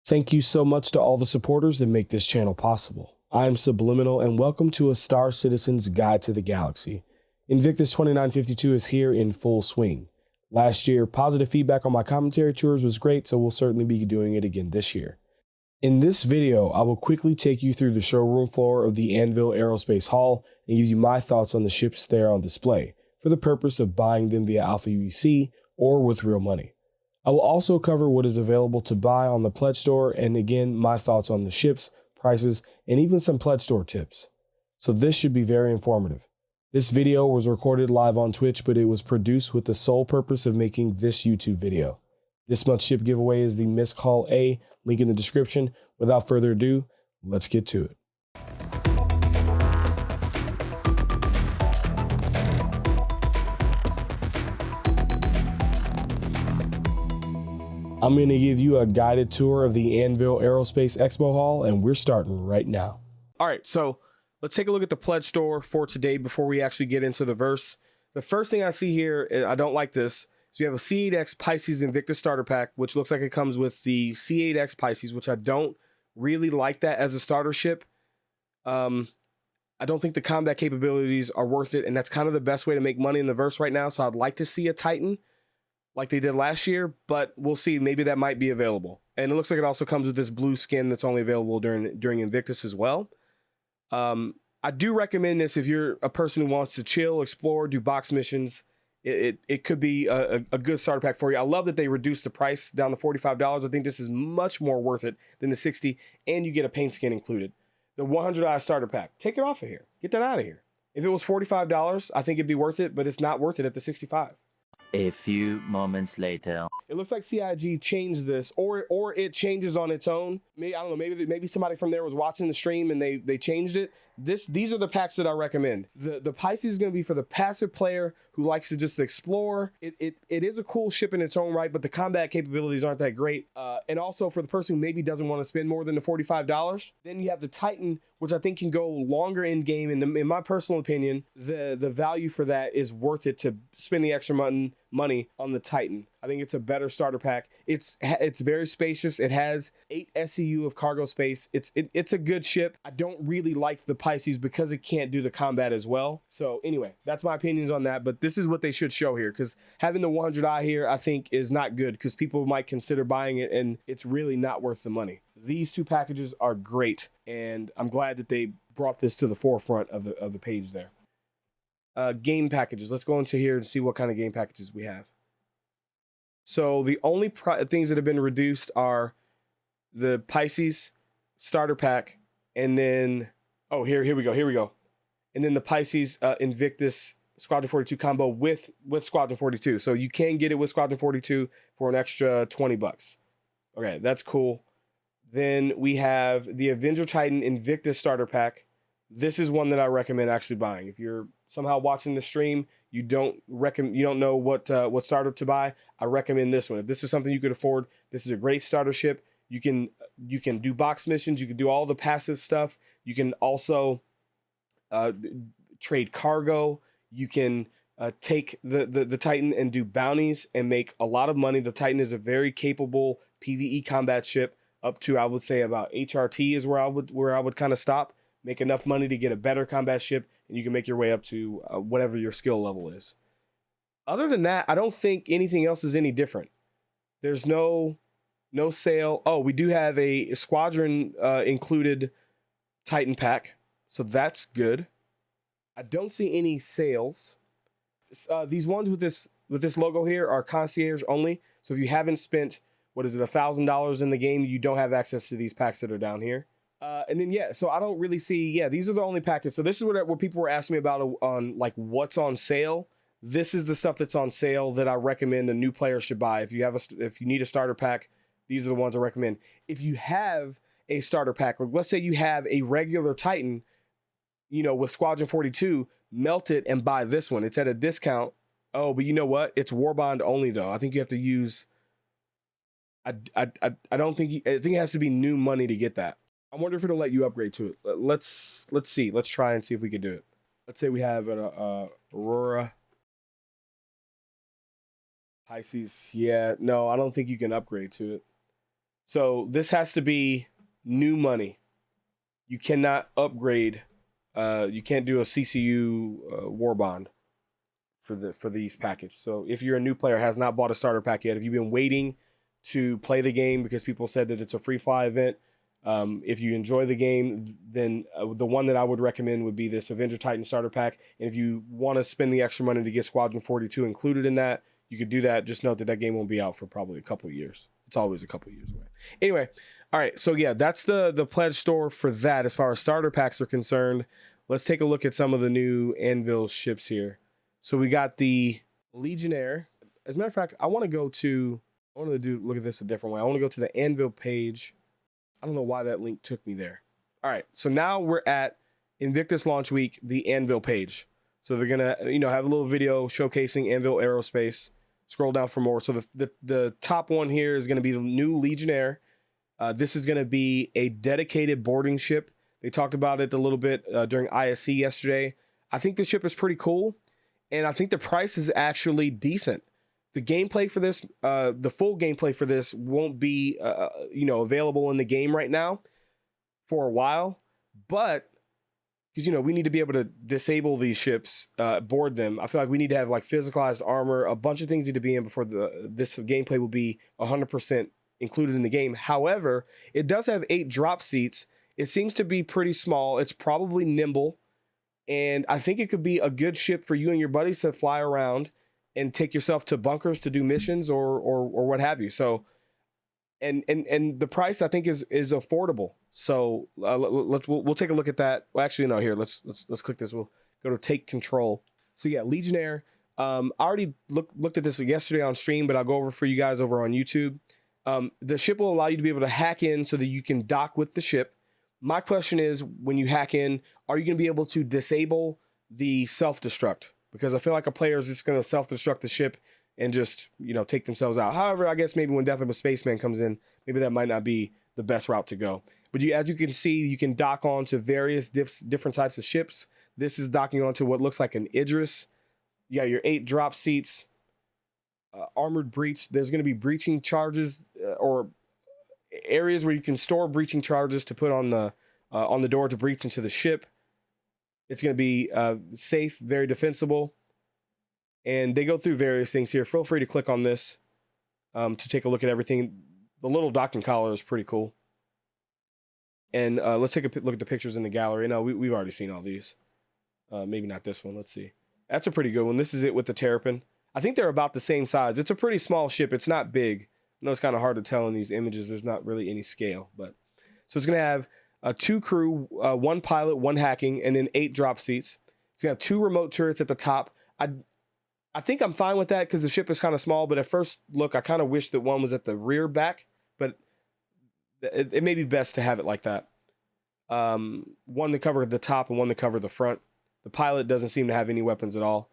Thank you so much to all the supporters that make this channel possible. I am Subliminal and welcome to A Star Citizen's Guide to the Galaxy. Invictus 2952 is here in full swing. Last year, positive feedback on my commentary tours was great, so we'll certainly be doing it again this year. In this video, I will quickly take you through the showroom floor of the Anvil Aerospace Hall and give you my thoughts on the ships there on display, for the purpose of buying them via Alpha UEC or with real money. I will also cover what is available to buy on the Pledge Store and again, my thoughts on the ships, prices, and even some Pledge Store tips. So this should be very informative. This video was recorded live on Twitch, but it was produced with the sole purpose of making this YouTube video. This month's ship giveaway is the Miss Call A, link in the description. Without further ado, let's get to it. I'm going to give you a guided tour of the Anvil Aerospace Expo Hall, and we're starting right now. All right, so let's take a look at the Pledge Store for today before we actually get into the verse. The first thing I see here, I don't like this, so you have a C8X Pisces Invictus starter pack, which looks like it comes with the C8X Pisces, which I don't really like that as a starter ship. I don't think the combat capabilities are worth it, and that's kind of the best way to make money in the verse right now, so I'd like to see a Titan like they did last year, but we'll see. Maybe that might be available. And it looks like it also comes with this blue skin that's only available during Invictus as well. I do recommend this if you're a person who wants to chill, explore, do box missions. It could be a good starter pack for you. I love that they reduced the price down to $45. I think this is much more worth it than the $60, and you get a paint skin included. The $100 starter pack, take it off of here. Get that out of here. If it was $45, I think it'd be worth it, but it's not worth it at the $65. A few moments later. It looks like CIG changed this, or it changes on its own. Maybe, I don't know, maybe somebody from there was watching the stream and they changed it. These are the packs that I recommend. The Pisces is going to be for the passive player who likes to just explore. It is a cool ship in its own right, but the combat capabilities aren't that great. And also for the person who maybe doesn't want to spend more than the $45, then you have the Titan, which I think can go longer in game. And in my personal opinion, the value for that is worth it to spend the extra money on the Titan. I think it's a better starter pack. It's very spacious. It has 8 SEU of cargo space. It's a good ship. I don't really like the Pisces because it can't do the combat as well. So anyway, that's my opinions on that. But this is what they should show here, because having the 100i here, I think, is not good because people might consider buying it and it's really not worth the money. These two packages are great, and I'm glad that they brought this to the forefront of the page there. Game packages. Let's go into here and see what kind of game packages we have. So the only things that have been reduced are the Pisces starter pack, and then here we go. And then the Pisces Invictus Squadron 42 combo with Squadron 42. So you can get it with Squadron 42 for an extra $20. Okay, that's cool. Then we have the Avenger Titan Invictus starter pack. This is one that I recommend actually buying. If you're somehow watching the stream, you don't know what starter to buy, I recommend this one. If this is something you could afford, this is a great starter ship. You can do box missions, you can do all the passive stuff. You can also trade cargo. You can take the Titan and do bounties and make a lot of money. The Titan is a very capable PvE combat ship. Up to, I would say, about HRT is where I would kind of stop. Make enough money to get a better combat ship, and you can make your way up to whatever your skill level is. Other than that, I don't think anything else is any different. There's no sale. Oh, we do have a Squadron included Titan pack, so that's good. I don't see any sales. These ones with this logo here are concierge only. So if you haven't spent, what is it, $1,000 in the game, you don't have access to these packs that are down here. And then, yeah, so I don't really see, these are the only packets. So this is what people were asking me about on, like, what's on sale. This is the stuff that's on sale that I recommend a new player should buy. If you need a starter pack, these are the ones I recommend. If you have a starter pack, like let's say you have a regular Titan, with Squadron 42, melt it and buy this one. It's at a discount. Oh, but you know what? It's Warbond only, though. I think you have to use... I think it has to be new money to get that. I wonder if it'll let you upgrade to it. Let's see. Let's try and see if we can do it. Let's say we have an Aurora Pisces. Yeah, no, I don't think you can upgrade to it. So this has to be new money. You cannot upgrade. You can't do a CCU war bond for these package. So if you're a new player, has not bought a starter pack yet, if you've been waiting to play the game because people said that it's a free fly event, if you enjoy the game, then the one that I would recommend would be this Avenger Titan starter pack. And if you want to spend the extra money to get Squadron 42 included in that, you could do that. Just note that that game won't be out for probably a couple of years. It's always a couple of years away. Anyway, all right. So yeah, that's the pledge store for that as far as starter packs are concerned. Let's take a look at some of the new Anvil ships here. So we got the Legionnaire. As a matter of fact, I want to look at this a different way. I want to go to the Anvil page. I don't know why that link took me there. All right, so now we're at Invictus launch week, the Anvil page. So they're gonna, have a little video showcasing Anvil Aerospace. Scroll down for more. So the top one here is gonna be the new Legionnaire. This is gonna be a dedicated boarding ship. They talked about it a little bit during ISC yesterday. I think the ship is pretty cool, and I think the price is actually decent. The gameplay for this, the full gameplay for this won't be, available in the game right now for a while, but because, we need to be able to disable these ships, board them. I feel like we need to have like physicalized armor, a bunch of things need to be in before this gameplay will be 100% included in the game. However, it does have 8 drop seats. It seems to be pretty small. It's probably nimble, and I think it could be a good ship for you and your buddies to fly around and take yourself to bunkers to do missions or what have you. So, and the price I think is affordable. So we'll take a look at that. Well, actually, no, here let's click this. We'll go to take control. So yeah, Legionnaire. I already looked at this yesterday on stream, but I'll go over for you guys over on YouTube. The ship will allow you to be able to hack in so that you can dock with the ship. My question is, when you hack in, are you going to be able to disable the self-destruct? Because I feel like a player is just going to self-destruct the ship and just, take themselves out. However, I guess maybe when Death of a Spaceman comes in, maybe that might not be the best route to go. But as you can see, you can dock onto various different types of ships. This is docking onto what looks like an Idris. You got your 8 drop seats, armored breach. There's going to be breaching charges or areas where you can store breaching charges to put on the door to breach into the ship. It's going to be safe, very defensible. And they go through various things here. Feel free to click on this to take a look at everything. The little docking collar is pretty cool. And let's take a look at the pictures in the gallery. No, we've already seen all these. Maybe not this one. Let's see. That's a pretty good one. This is it with the Terrapin. I think they're about the same size. It's a pretty small ship. It's not big. I know it's kind of hard to tell in these images. There's not really any scale. So it's going to have 2 crew, 1 pilot, 1 hacking, and then 8 drop seats. It's going to have 2 remote turrets at the top. I think I'm fine with that because the ship is kind of small, but at first look, I kind of wish that one was at the rear back, but it may be best to have it like that. One to cover the top and one to cover the front. The pilot doesn't seem to have any weapons at all.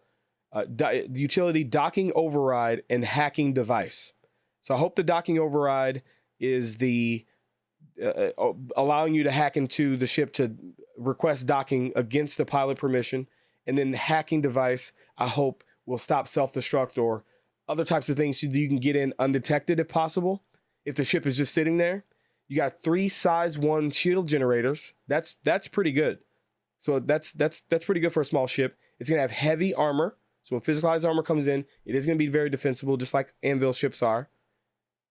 The utility docking override and hacking device. So I hope the docking override is the allowing you to hack into the ship to request docking against the pilot permission, and then hacking device, I hope, will stop self-destruct or other types of things so that you can get in undetected if possible. If the ship is just sitting there, you got 3 size 1 shield generators. That's pretty good. So that's pretty good for a small ship. It's gonna have heavy armor. So when physicalized armor comes in, it is gonna be very defensible, just like Anvil ships are.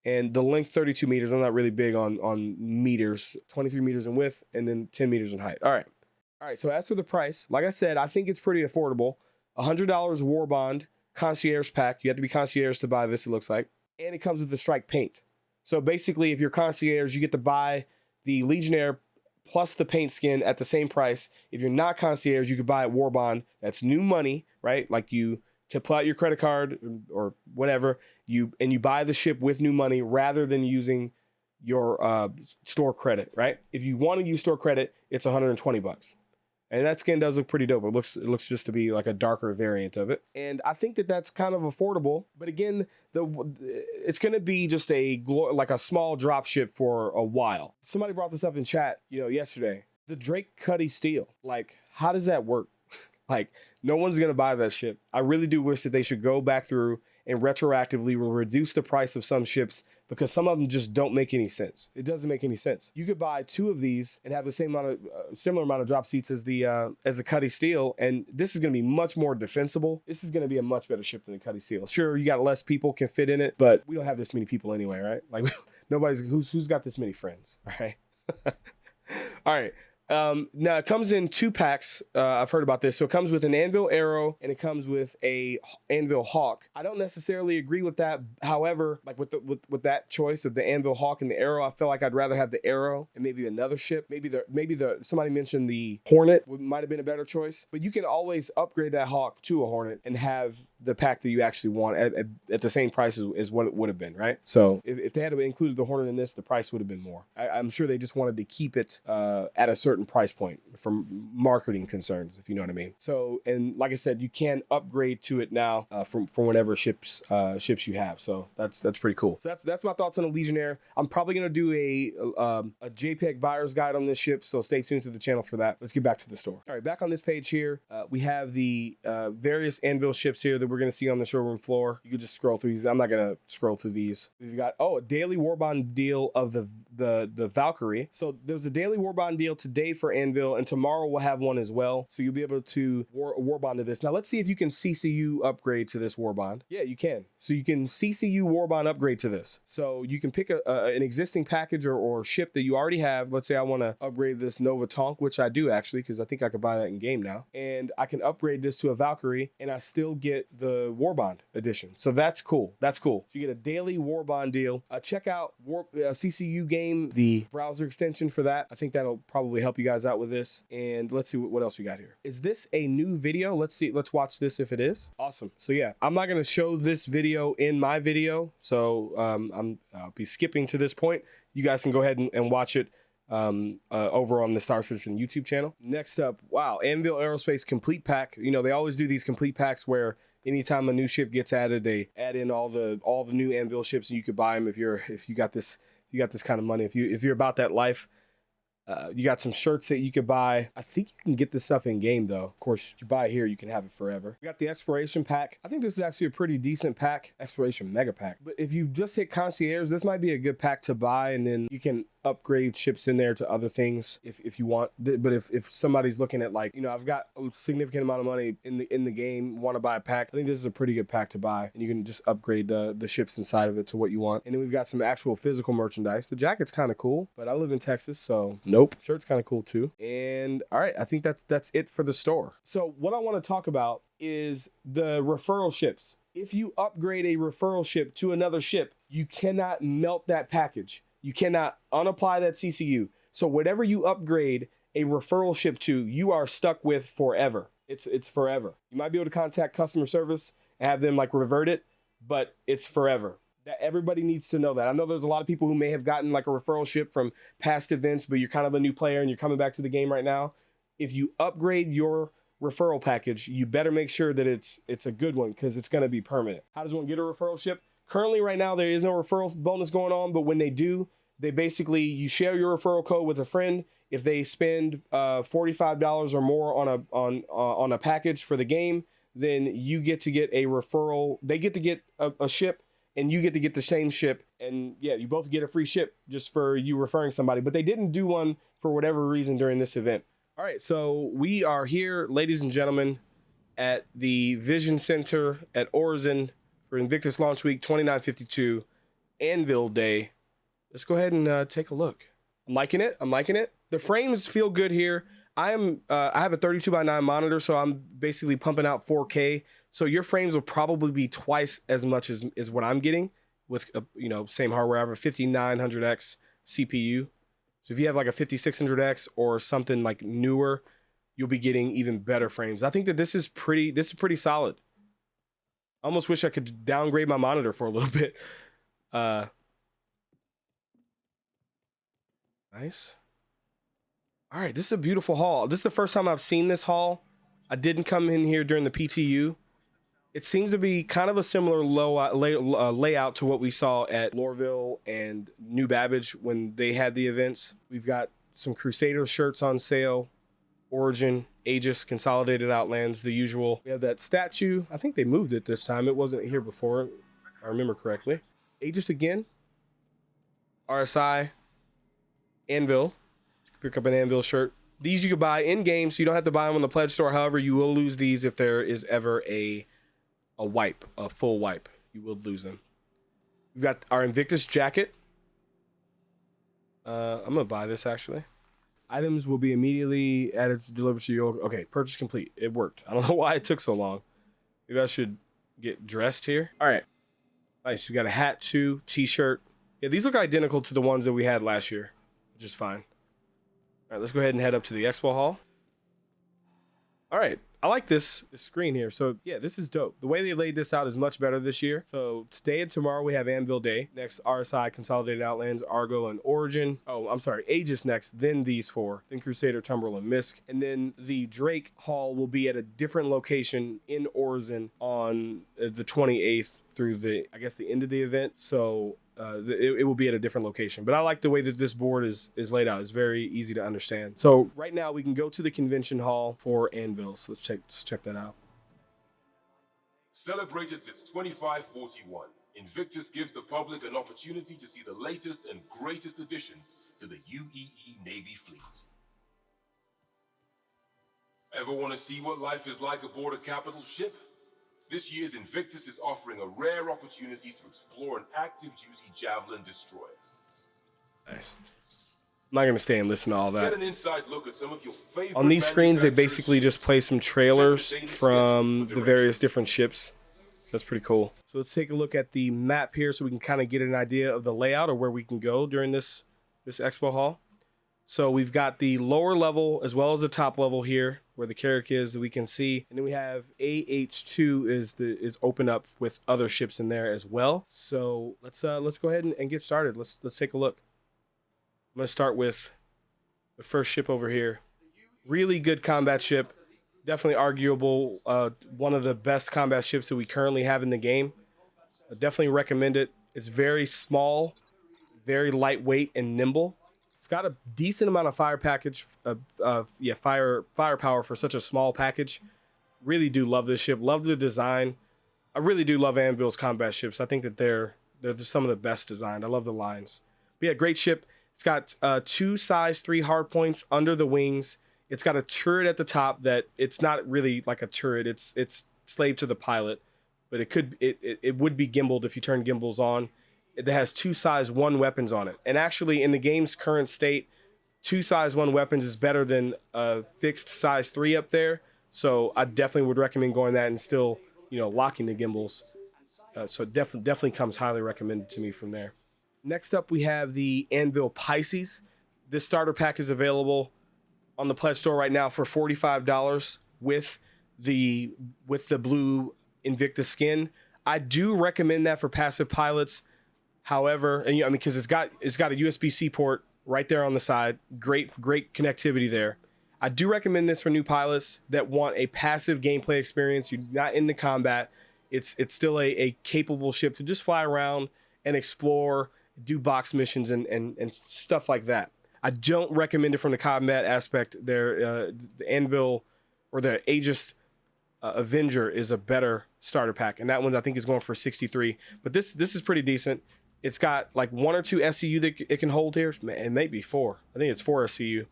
And the length 32 meters. I'm not really big on meters. 23 meters in width and then 10 meters in height. All right. So as for the price, like I said, I think it's pretty affordable. $100 war bond concierge pack. You have to be concierge to buy this, it looks like. And it comes with the strike paint. So basically, if you're concierge, you get to buy the Legionnaire plus the paint skin at the same price. If you're not concierge, you could buy it war bond. That's new money, right? Like you to pull out your credit card or whatever, you buy the ship with new money rather than using your store credit, right? If you want to use store credit, it's $120. And that skin does look pretty dope. It looks just to be like a darker variant of it. And I think that that's kind of affordable. But again, it's going to be just like a small drop ship for a while. Somebody brought this up in chat, yesterday. The Drake Cuddy steel. Like, how does that work? Like, no one's going to buy that ship. I really do wish that they should go back through and retroactively will reduce the price of some ships because some of them just don't make any sense. It doesn't make any sense. You could buy 2 of these and have the same amount of similar amount of drop seats as the Cuddy Steel, and this is going to be much more defensible. This is going to be a much better ship than the Cuddy Steel. Sure, you got less people can fit in it, but we don't have this many people anyway, right? Like nobody's who's got this many friends, all right? All right. Now it comes in 2 packs. I've heard about this. So it comes with an Anvil Arrow and it comes with a Anvil Hawk. I don't necessarily agree with that. However, like with that choice of the Anvil Hawk and the Arrow, I feel like I'd rather have the Arrow and maybe another ship. Maybe somebody mentioned the Hornet might have been a better choice. But you can always upgrade that Hawk to a Hornet and have the pack that you actually want at the same price as what it would have been, right? So if they had included the Hornet in this, the price would have been more. I'm sure they just wanted to keep it at a certain price point from marketing concerns, if you know what I mean. So, and like I said, you can upgrade to it now from whatever ships you have. So that's pretty cool. So that's my thoughts on the Legionnaire. I'm probably gonna do a JPEG buyer's guide on this ship, so stay tuned to the channel for that. Let's get back to the store. All right, back on this page here, we have the various Anvil ships here that we're going to see on the showroom floor. You can just scroll through these. I'm not going to scroll through these. We've got, a daily warbond deal of the Valkyrie. So there's a daily warbond deal today for Anvil, and tomorrow we'll have one as well. So you'll be able to warbond to this. Now let's see if you can CCU upgrade to this warbond. Yeah, you can. So you can CCU warbond upgrade to this. So you can pick an existing package or ship that you already have. Let's say I want to upgrade this Nova Tonk, which I do actually, because I think I could buy that in game now. And I can upgrade this to a Valkyrie, and I still get the Warbond edition. So that's cool. That's cool. So you get a daily Warbond deal. Check out CCU game, the browser extension for that. I think that'll probably help you guys out with this. And let's see what else we got here. Is this a new video? Let's see. Let's watch this if it is. Awesome. So yeah, I'm not going to show this video in my video. So I'll be skipping to this point. You guys can go ahead and watch it over on the Star Citizen YouTube channel. Next up, wow, Anvil Aerospace complete pack. You know, they always do these complete packs where anytime a new ship gets added, they add in all the new Anvil ships, and you could buy them if you got this kind of money. If you're about that life. You got some shirts that you could buy. I think you can get this stuff in game though. Of course, if you buy it here, you can have it forever. We got the Exploration pack. I think this is actually a pretty decent pack. Exploration mega pack. But if you just hit Concierge, this might be a good pack to buy, and then you can upgrade ships in there to other things if you want. But if somebody's looking at, like, you know, I've got a significant amount of money in the game, want to buy a pack, I think this is a pretty good pack to buy, and you can just upgrade the ships inside of it to what you want. And then we've got some actual physical merchandise. The jacket's kind of cool, but I live in Texas, so nope. Shirt's kind of cool too. And all right, I think that's it for the store. So what I want to talk about is the referral ships. If you upgrade a referral ship to another ship, you cannot melt that package. You cannot unapply that CCU. So whatever you upgrade a referral ship to, you are stuck with forever. It's forever. You might be able to contact customer service and have them like revert it, but it's forever. That everybody needs to know that. I know there's a lot of people who may have gotten like a referral ship from past events, but you're kind of a new player and you're coming back to the game right now. If you upgrade your referral package, you better make sure that it's a good one, because it's going to be permanent. How does one get a referral ship? Currently, right now, there is no referral bonus going on, but when they do, they basically, you share your referral code with a friend. If they spend $45 or more on a package for the game, then you get to get a referral. They get to get a ship, and you get to get the same ship. And yeah, you both get a free ship just for you referring somebody. But they didn't do one for whatever reason during this event. All right, so we are here, ladies and gentlemen, at the Vision Center at Orzen for Invictus Launch Week 2952 Anvil Day. Let's go ahead and take a look. I'm liking it. The frames feel good here. I have a 32:9 monitor, so I'm basically pumping out 4K. So your frames will probably be twice as much as what I'm getting with same hardware. I have a 5900X CPU. So if you have like a 5600X or something like newer, you'll be getting even better frames. I think that this is pretty solid. I almost wish I could downgrade my monitor for a little bit. Nice. All right, this is a beautiful haul. This is the first time I've seen this haul. I didn't come in here during the PTU. It seems to be kind of a similar layout to what we saw at Lorville and New Babbage when they had the events. We've got some Crusader shirts on sale. Origin, Aegis, Consolidated Outlands, the usual. We have that statue. I think they moved it this time. It wasn't here before, if I remember correctly. Aegis again. RSI. Anvil. Pick up an Anvil shirt. These you can buy in-game, so you don't have to buy them on the pledge store. However, you will lose these if there is ever a wipe, a full wipe. You will lose them. We've got our Invictus jacket. I'm going to buy this, actually. Items will be immediately added to deliver to you. Okay, purchase complete. It worked. I don't know why it took so long. Maybe I should get dressed here. All right. Nice. We got a hat, too. T-shirt. Yeah, these look identical to the ones that we had last year, which is fine. All right, let's go ahead and head up to the expo hall. All right. I like this screen here. So yeah, this is dope. The way they laid this out is much better this year. So today and tomorrow we have Anvil Day. Next, RSI, Consolidated Outlands, Argo, and Origin. Oh, I'm sorry, Aegis next, then these four. Then Crusader, Tumbrel, and Misk. And then the Drake Hall will be at a different location in Origin on the 28th through the end of the event. So it will be at a different location. But I like the way that this board is laid out. It's very easy to understand. So right now we can go to the convention hall for Anvil. So let's check that out. Celebrated since 2541, Invictus gives the public an opportunity to see the latest and greatest additions to the UEE Navy fleet. Ever want to see what life is like aboard a capital ship? This year's Invictus is offering a rare opportunity to explore an active-duty Javelin destroyer. Nice. I'm not going to stay and listen to all that. Get an inside look at some of your favorite on these screens, they basically just play some trailers from the various different ships. So that's pretty cool. So let's take a look at the map here so we can kind of get an idea of the layout or where we can go during this expo hall. So we've got the lower level as well as the top level here where the Carrick is that we can see. And then we have AH2 is open up with other ships in there as well. So let's go ahead and get started. Let's take a look. I'm going to start with the first ship over here. Really good combat ship. Definitely arguable. One of the best combat ships that we currently have in the game. I definitely recommend it. It's very small, very lightweight and nimble. It's got a decent amount of firepower for such a small package. Really do love this ship. Love the design. I really do love Anvil's combat ships. I think that they're some of the best designed. I love the lines. But yeah, great ship. It's got 2 size 3 hardpoints under the wings. It's got a turret at the top that it's not really like a turret. It's slave to the pilot, but it would be gimbaled if you turn gimbals on. It has 2 size 1 weapons on it. And actually in the game's current state, 2 size 1 weapons is better than a fixed size 3 up there. So I definitely would recommend going that and still, locking the gimbals. So it definitely comes highly recommended to me from there. Next up, we have the Anvil Pisces. This starter pack is available on the pledge store right now for $45 with the blue Invictus skin. I do recommend that for passive pilots. However, because it's got a USB-C port right there on the side. Great connectivity there. I do recommend this for new pilots that want a passive gameplay experience. You're not into combat. It's still a capable ship to just fly around and explore, do box missions and stuff like that. I don't recommend it from the combat aspect. The Anvil or the Aegis Avenger is a better starter pack, and that one I think is going for 63. But this is pretty decent. It's got like 1 or 2 SCU that it can hold here. It may be 4. I think it's 4 SCU.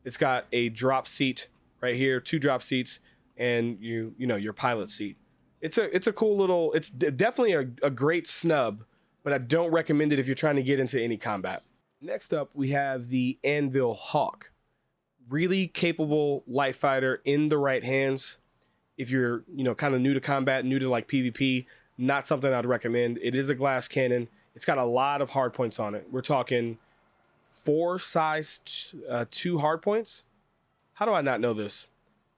It's got a drop seat right here, 2 drop seats, and your pilot seat. It's a cool little. It's definitely a great snub, but I don't recommend it if you're trying to get into any combat. Next up, we have the Anvil Hawk. Really capable light fighter in the right hands. If you're kind of new to combat, new to like PvP, not something I'd recommend. It is a glass cannon. It's got a lot of hard points on it. We're talking 4 size 2 hard points. How do I not know this?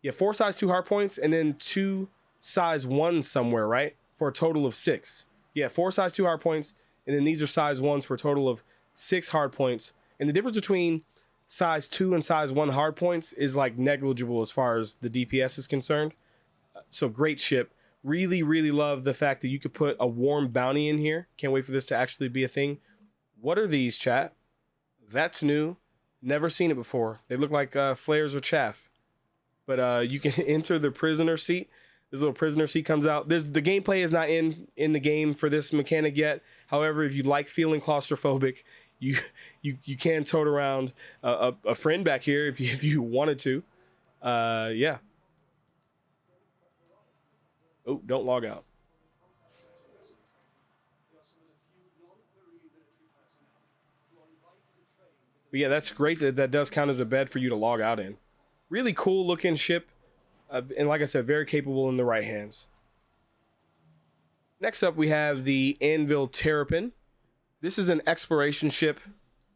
Yeah, 4 size 2 hard points and then 2 size 1 somewhere, right? For a total of 6. Yeah, 4 size 2 hard points, and then these are size 1s for a total of 6 hard points. And the difference between size 2 and size 1 hard points is like negligible as far as the DPS is concerned. So great ship. Really, really love the fact that you could put a warm bounty in here. Can't wait for this to actually be a thing. What are these, chat? That's new. Never seen it before. They look like flares or chaff. But you can enter the prisoner seat. This little prisoner seat comes out. The gameplay is not in the game for this mechanic yet. However, if you like feeling claustrophobic, you can tote around a friend back here if you wanted to. Yeah. Oh, don't log out. But yeah, that's great that does count as a bed for you to log out in. Really cool looking ship. And like I said, very capable in the right hands. Next up, we have the Anvil Terrapin. This is an exploration ship.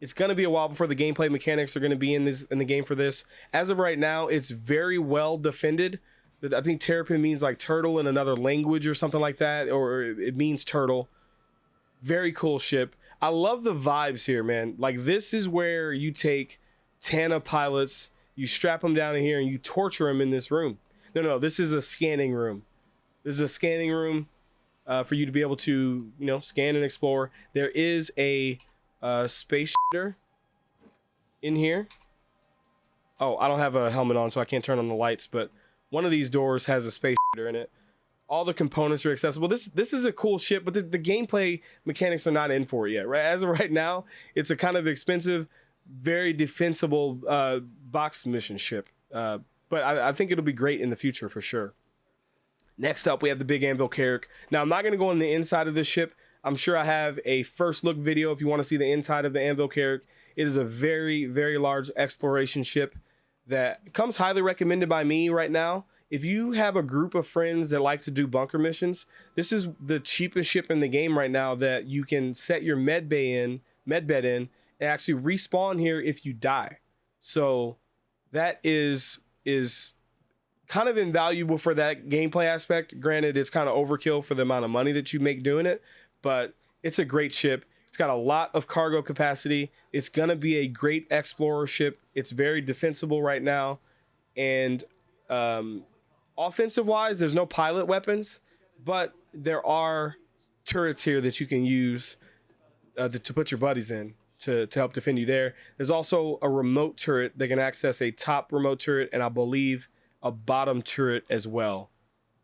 It's going to be a while before the gameplay mechanics are going to be in the game for this. As of right now, it's very well defended. I think Terrapin means like turtle in another language or something like that, or it means turtle. Very cool ship. I love the vibes here, man. Like, this is where you take Tana pilots, you strap them down in here, and you torture them in this room. No, this is a scanning room. This is a scanning room for you to be able to, scan and explore. There is a space shitter in here. Oh, I don't have a helmet on, so I can't turn on the lights, but one of these doors has a space shitter in it. All the components are accessible. This is a cool ship, but the gameplay mechanics are not in for it yet, right? As of right now, it's a kind of expensive, very defensible box mission ship. But I think it'll be great in the future for sure. Next up, we have the big Anvil Carrick. Now, I'm not going to go on the inside of this ship. I'm sure I have a first look video if you want to see the inside of the Anvil Carrick. It is a very, very large exploration ship that comes highly recommended by me right now. If you have a group of friends that like to do bunker missions, this is the cheapest ship in the game right now that you can set your med bed in, and actually respawn here if you die. So that is kind of invaluable for that gameplay aspect. Granted, it's kind of overkill for the amount of money that you make doing it, but it's a great ship. It's got a lot of cargo capacity. It's going to be a great explorer ship. It's very defensible right now. And offensive wise, there's no pilot weapons, but there are turrets here that you can use to put your buddies in to help defend you there. There's also a remote turret that can access a top remote turret, and I believe a bottom turret as well.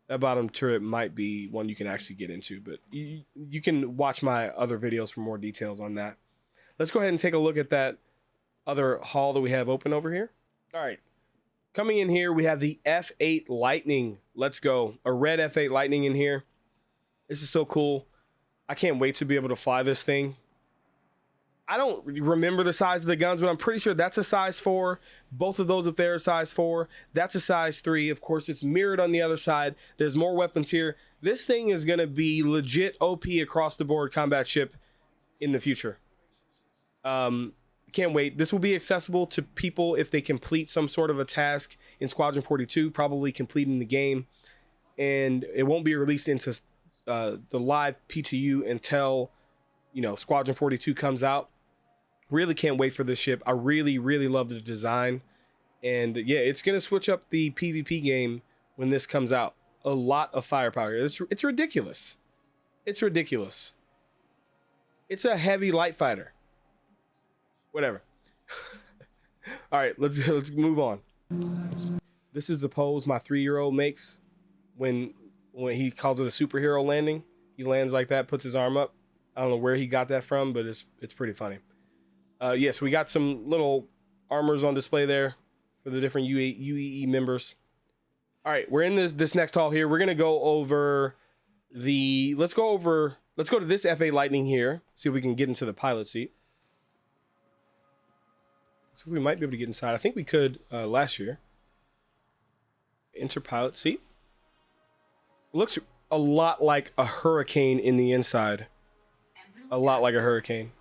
That bottom turret might be one you can actually get into, but you can watch my other videos for more details on that. Let's go ahead and take a look at that other hall that we have open over here. All right. Coming in here, we have the F8 Lightning. Let's go. A red F8 Lightning in here. This is so cool. I can't wait to be able to fly this thing. I don't remember the size of the guns, but I'm pretty sure that's a size 4. Both of those up there are size 4. That's a size 3. Of course, it's mirrored on the other side. There's more weapons here. This thing is going to be legit OP across the board combat ship in the future. Can't wait. This will be accessible to people if they complete some sort of a task in Squadron 42, probably completing the game. And it won't be released into the live PTU until, Squadron 42 comes out. Really can't wait for this ship. I really, really love the design. And yeah, it's going to switch up the PvP game when this comes out. A lot of firepower. It's ridiculous. It's ridiculous. It's a heavy light fighter. Whatever. All right, let's move on. This is the pose my 3-year-old makes when he calls it a superhero landing. He lands like that, puts his arm up. I don't know where he got that from, but it's pretty funny. Yes, we got some little armors on display there for the different UEE members. All right, we're in this next hall here. We're gonna go over let's go to this F8 Lightning here. See if we can get into the pilot seat. So we might be able to get inside. I think we could last year. Enter pilot seat. Looks a lot like a Hurricane in the inside. A lot like a Hurricane.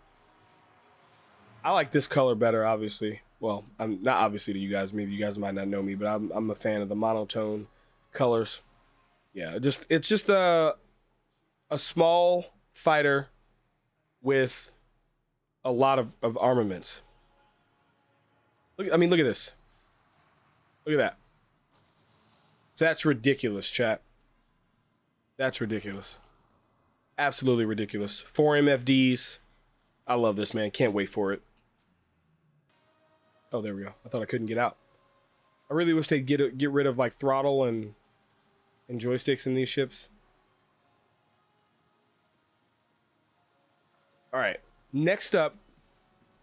I like this color better, obviously. Well, I'm not obviously to you guys. Maybe you guys might not know me, but I'm a fan of the monotone colors. Yeah, it's just a small fighter with a lot of armaments. Look at this. Look at that. That's ridiculous, chat. That's ridiculous. Absolutely ridiculous. 4 MFDs. I love this, man. Can't wait for it. Oh, there we go. I thought I couldn't get out. I really wish they'd get rid of like throttle and joysticks in these ships. All right, next up,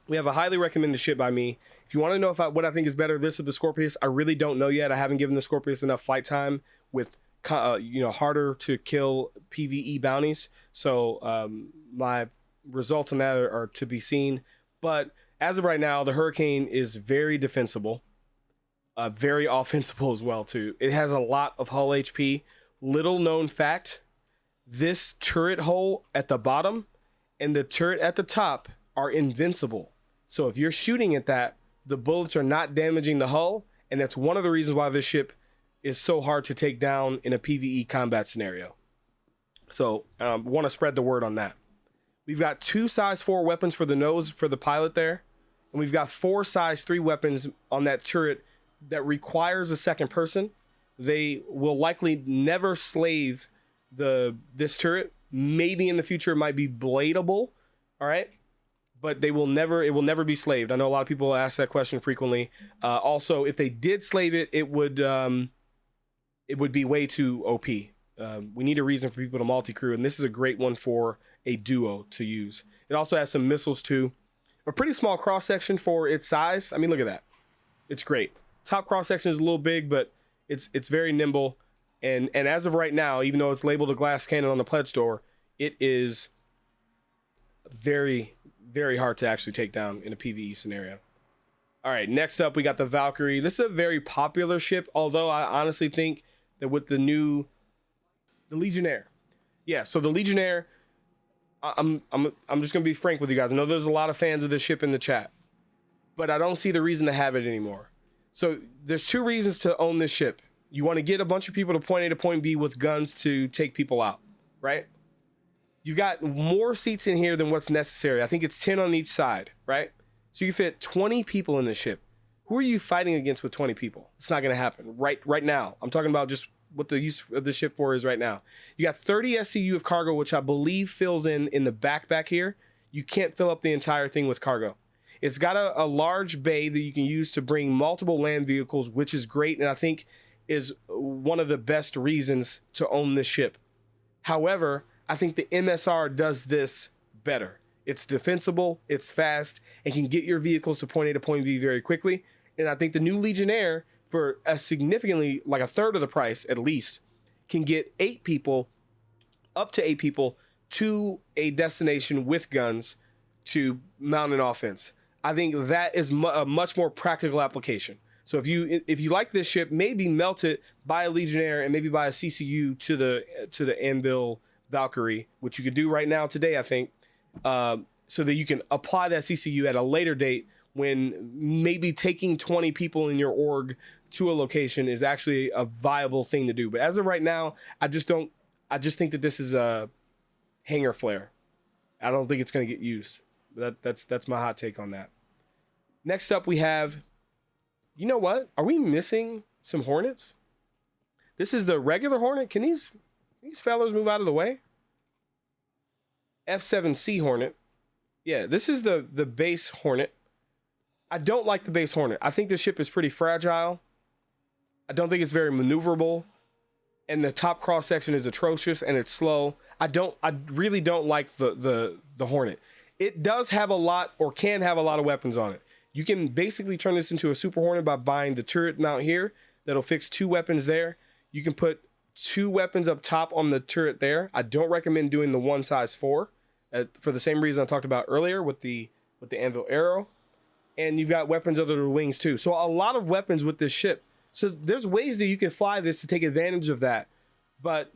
we have a highly recommended ship by me. If you want to know what I think is better, this or the Scorpius, I really don't know yet. I haven't given the Scorpius enough fight time with harder to kill PvE bounties. So my results on that are to be seen. But as of right now, the Hurricane is very defensible, very offensible as well too. It has a lot of hull HP. Little known fact: this turret hole at the bottom and the turret at the top are invincible. So if you're shooting at that, the bullets are not damaging the hull, and that's one of the reasons why this ship is so hard to take down in a PvE combat scenario. So want to spread the word on that. We've got 2 size 4 weapons for the nose for the pilot there, and we've got 4 size 3 weapons on that turret that requires a second person. They will likely never slave this turret. Maybe in the future it might be bladeable, all right? But it will never be slaved. I know a lot of people ask that question frequently. Also, if they did slave it, it would be way too OP. We need a reason for people to multi-crew, and this is a great one for a duo to use. It also has some missiles too. A pretty small cross-section for its size. I mean, look at that. It's great. Top cross-section is a little big, but it's very nimble. And as of right now, even though it's labeled a glass cannon on the pledge store, it is very, very hard to actually take down in a PvE scenario. All right, next up we got the Valkyrie. This is a very popular ship, although I honestly think that with the Legionnaire. Yeah, so the Legionnaire, I'm just gonna be frank with you guys. I know there's a lot of fans of this ship in the chat, but I don't see the reason to have it anymore. So there's 2 reasons to own this ship. You want to get a bunch of people to point A to point B with guns to take people out, right? You've got more seats in here than what's necessary. I think it's 10 on each side, right? So you fit 20 people in this ship. Who are you fighting against with 20 people? It's not going to happen right now. I'm talking about just what the use of the ship for is right now. You got 30 SCU of cargo, which I believe fills in the back here. You can't fill up the entire thing with cargo. It's got a large bay that you can use to bring multiple land vehicles, which is great, and I think is one of the best reasons to own this ship. However, I think the MSR does this better. It's defensible, it's fast, and can get your vehicles to point A to point B very quickly. And I think the new Legionnaire, for a significantly, like a third of the price at least, can get 8 people, up to 8 people, to a destination with guns to mount an offense. I think that is a much more practical application. So if you like this ship, maybe melt it, buy a Legionnaire, and maybe buy a CCU to the Anvil Valkyrie, which you could do right now today, I think, so that you can apply that CCU at a later date when maybe taking 20 people in your org to a location is actually a viable thing to do. But as of right now, I just think that this is a hanger flare. I don't think it's going to get used. That's my hot take on that. Next up, we have, you know what? Are we missing some Hornets? This is the regular Hornet. Can these fellows move out of the way? F7c Hornet. Yeah, this is the base Hornet. I don't like the base Hornet. I think the ship is pretty fragile. I don't think it's very maneuverable. And the top cross section is atrocious and it's slow. I really don't like the Hornet. It does have a lot, or can have a lot of weapons on it. You can basically turn this into a Super Hornet by buying the turret mount here. That'll fix 2 weapons there. You can put 2 weapons up top on the turret there. I don't recommend doing the 1 size 4 for the same reason I talked about earlier with the Anvil arrow. And you've got weapons under the wings too. So a lot of weapons with this ship. So there's ways that you can fly this to take advantage of that. But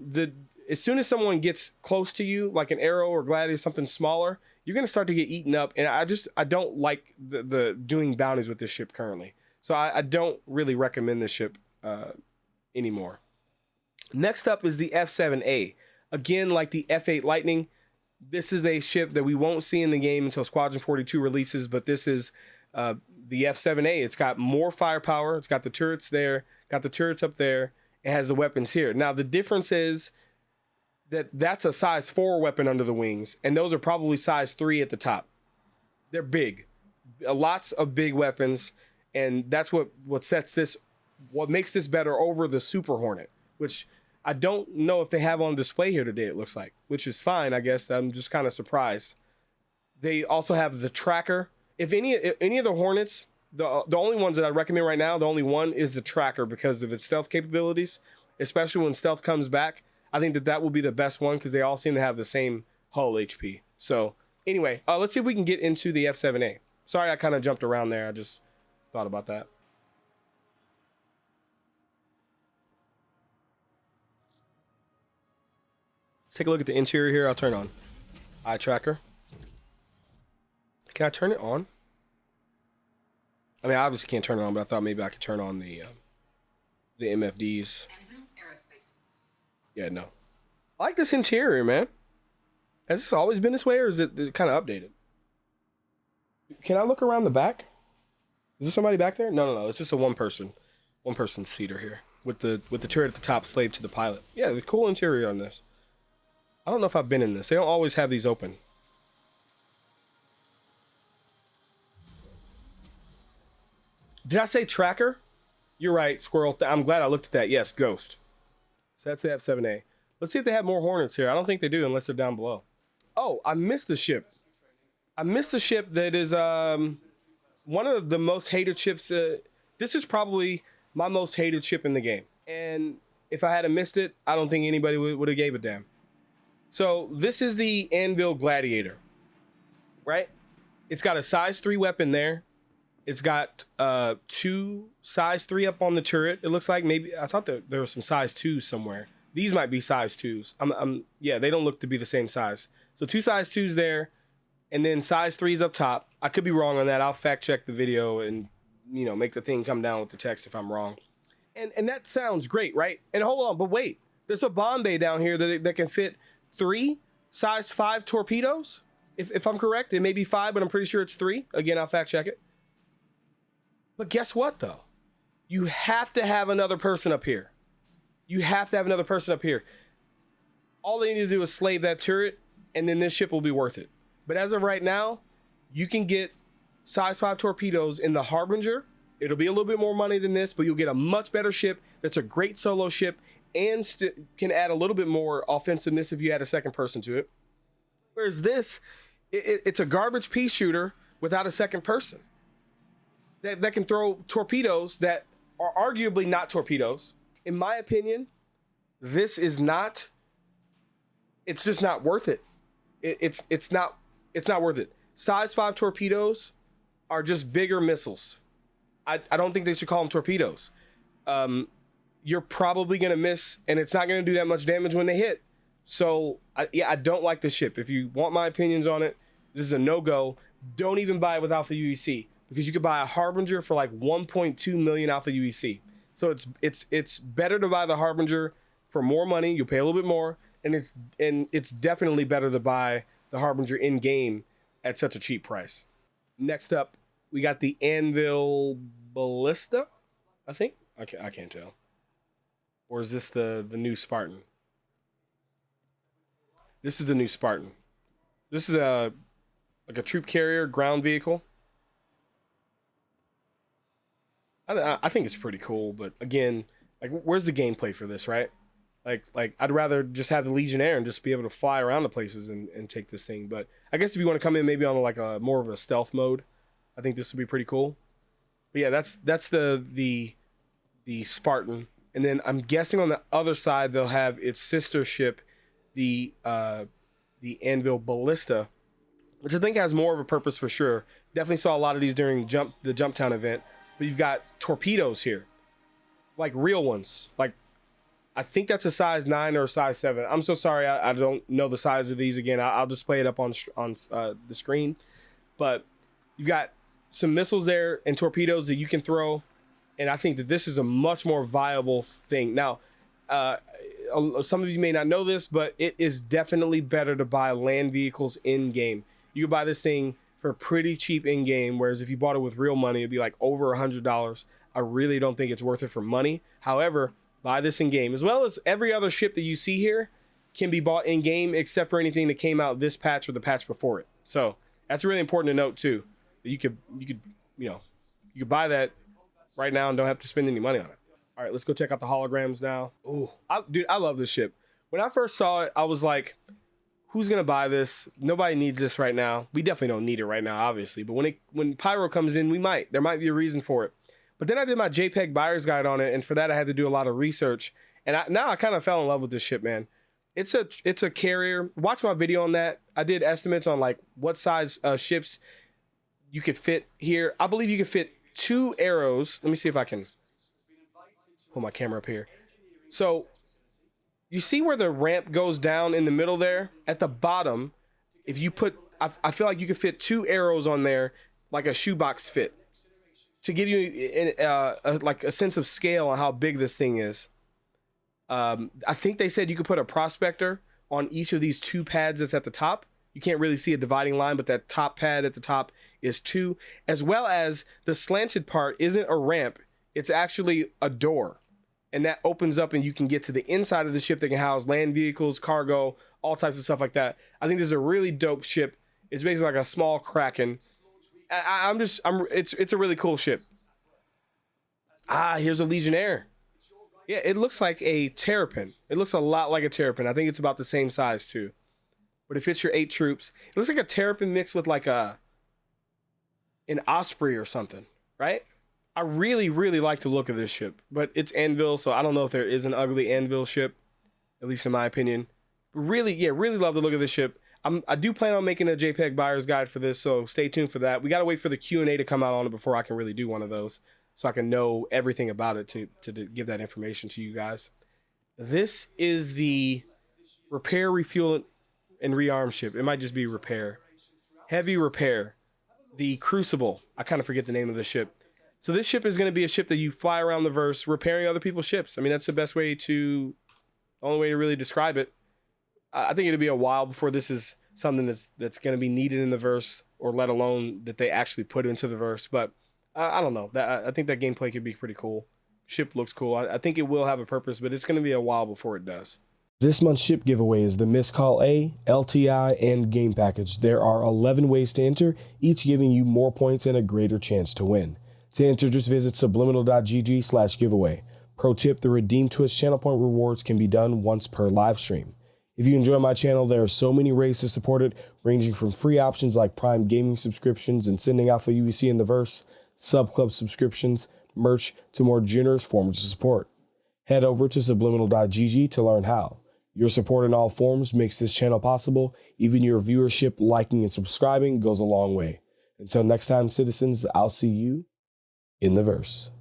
as soon as someone gets close to you, like an arrow or gladiator, something smaller, you're going to start to get eaten up. And I don't like the doing bounties with this ship currently. So I don't really recommend this ship anymore. Next up is the F7A. Again, like the F8 Lightning, this is a ship that we won't see in the game until Squadron 42 releases, but this is the F7A. It's got more firepower. It's got the turrets there, got the turrets up there. It has the weapons here. Now, the difference is that that's a size 4 weapon under the wings, and those are probably size 3 at the top. They're big. Lots of big weapons, and that's what sets this what makes this better over the Super Hornet, which I don't know if they have on display here today, it looks like, which is fine, I guess. I'm just kind of surprised. They also have the tracker. If any of the Hornets, the only ones that I recommend right now, the only one is the tracker because of its stealth capabilities, especially when stealth comes back. I think that will be the best one because they all seem to have the same hull HP. So anyway, let's see if we can get into the F7A. Sorry, I kind of jumped around there. I just thought about that. Let's take a look at the interior here. I'll turn on eye tracker. Can I turn it on? I mean, I obviously can't turn it on, but I thought maybe I could turn on the MFDs. Anvil Aerospace. Yeah, no. I like this interior, man. Has this always been this way, or is it kind of updated? Can I look around the back? Is there somebody back there? No. It's just a one person seater here with the turret at the top, slave to the pilot. Yeah, the cool interior on this. I don't know if I've been in this. They don't always have these open. Did I say tracker? You're right, Squirrel. I'm glad I looked at that. Yes, Ghost. So that's the F7A. Let's see if they have more Hornets here. I don't think they do unless they're down below. Oh, I missed the ship. I missed the ship that is one of the most hated ships. This is probably my most hated ship in the game. And if I had missed it, I don't think anybody would have gave a damn. So this is the Anvil Gladiator, right? It's got a size 3 weapon there. It's got 2 size 3 up on the turret. It looks like maybe I thought that there was some size 2s somewhere. These might be size 2s. Yeah, they don't look to be the same size. So 2 size 2s there, and then size 3s up top. I could be wrong on that. I'll fact check the video and make the thing come down with the text if I'm wrong. And that sounds great, right? And hold on, but wait, there's a bomb bay down here that can fit 3 size 5 torpedoes. If I'm correct, it may be 5, but I'm pretty sure it's 3. Again, I'll fact check it. But guess what, though? You have to have another person up here. You have to have another person up here. All they need to do is slave that turret, and then this ship will be worth it. But as of right now, you can get size 5 torpedoes in the Harbinger. It'll be a little bit more money than this, but you'll get a much better ship that's a great solo ship and can add a little bit more offensiveness if you add a second person to it. Whereas this, it's a garbage pea shooter without a second person that can throw torpedoes that are arguably not torpedoes. In my opinion, this is not. It's just not worth it. It's not worth it. Size 5 torpedoes are just bigger missiles. I don't think they should call them torpedoes. You're probably going to miss, and it's not going to do that much damage when they hit. So, I don't like the ship. If you want my opinions on it, this is a no-go. Don't even buy it with Alpha UEC, because you could buy a Harbinger for like 1.2 million Alpha UEC. So it's better to buy the Harbinger for more money. You'll pay a little bit more, and it's definitely better to buy the Harbinger in-game at such a cheap price. Next up, we got the Anvil Ballista, I think. I can't tell. Or is this the new Spartan? This is the new Spartan. This is like a troop carrier ground vehicle. I think it's pretty cool, but again, like, where's the gameplay for this, right? Like I'd rather just have the Legionnaire and just be able to fly around the places and take this thing. But I guess if you want to come in maybe on like a more of a stealth mode, I think this would be pretty cool. But yeah, that's the Spartan. And then I'm guessing on the other side they'll have its sister ship, the Anvil Ballista, which I think has more of a purpose for sure. Definitely saw a lot of these during the Jumptown event. But you've got torpedoes here, like real ones. Like, I think that's a size 9 or a size 7. I'm so sorry, I don't know the size of these. Again, I'll display it up on the screen. But you've got some missiles there and torpedoes that you can throw. And I think that this is a much more viable thing. Now, some of you may not know this, but it is definitely better to buy land vehicles in-game. You can buy this thing for pretty cheap in-game, whereas if you bought it with real money, it'd be like over $100. I really don't think it's worth it for money. However, buy this in-game, as well as every other ship that you see here can be bought in-game, except for anything that came out this patch or the patch before it. So that's really important to note too. That you could buy that right now and don't have to spend any money on it. All right, let's go check out the holograms now. Ooh, dude, I love this ship. When I first saw it, I was like, who's gonna buy this? Nobody needs this right now. We definitely don't need it right now, obviously. But when Pyro comes in, we might. There might be a reason for it. But then I did my JPEG buyer's guide on it, and for that I had to do a lot of research. And now I kind of fell in love with this ship, man. It's a carrier. Watch my video on that. I did estimates on like what size ships you could fit here. I believe you could fit 2 arrows. Let me see if I can pull my camera up here. So you see where the ramp goes down in the middle there? At the bottom, if you put, I feel like you could fit 2 arrows on there, like a shoebox fit, to give you like a sense of scale on how big this thing is. I think they said you could put a prospector on each of these 2 pads that's at the top. You can't really see a dividing line, but that top pad at the top is 2, as well as the slanted part isn't a ramp. It's actually a door. And that opens up and you can get to the inside of the ship that can house land vehicles, cargo, all types of stuff like that. I think this is a really dope ship. It's basically like a small Kraken. It's a really cool ship. Here's a Legionnaire. Yeah, it looks like a Terrapin. It looks a lot like a Terrapin. I think it's about the same size too. But it fits your 8 troops. It looks like a Terrapin mixed with like an Osprey or something, right? I really, really like the look of this ship, but it's Anvil, so I don't know if there is an ugly Anvil ship, at least in my opinion. Really, yeah, really love the look of this ship. I do plan on making a JPEG buyer's guide for this, so stay tuned for that. We got to wait for the Q&A to come out on it before I can really do one of those, so I can know everything about it to give that information to you guys. This is the repair, refuel, and rearm ship. It might just be repair. Heavy repair. The Crucible. I kind of forget the name of the ship. So this ship is going to be a ship that you fly around the verse repairing other people's ships. I mean, that's the best way the only way to really describe it. I think it'll be a while before this is something that's going to be needed in the verse, or let alone that they actually put into the verse. But I don't know. I think that gameplay could be pretty cool. Ship looks cool. I think it will have a purpose, but it's going to be a while before it does. This month's ship giveaway is the Missed Call A, LTI, and Game Package. There are 11 ways to enter, each giving you more points and a greater chance to win. To enter, just visit subliminal.gg/giveaway. Pro tip, the Redeem Twitch channel point rewards can be done once per live stream. If you enjoy my channel, there are so many ways to support it, ranging from free options like Prime Gaming subscriptions and sending Alpha UEC in the verse, sub club subscriptions, merch, to more generous forms of support. Head over to subliminal.gg to learn how. Your support in all forms makes this channel possible. Even your viewership, liking, and subscribing goes a long way. Until next time, citizens, I'll see you in the verse.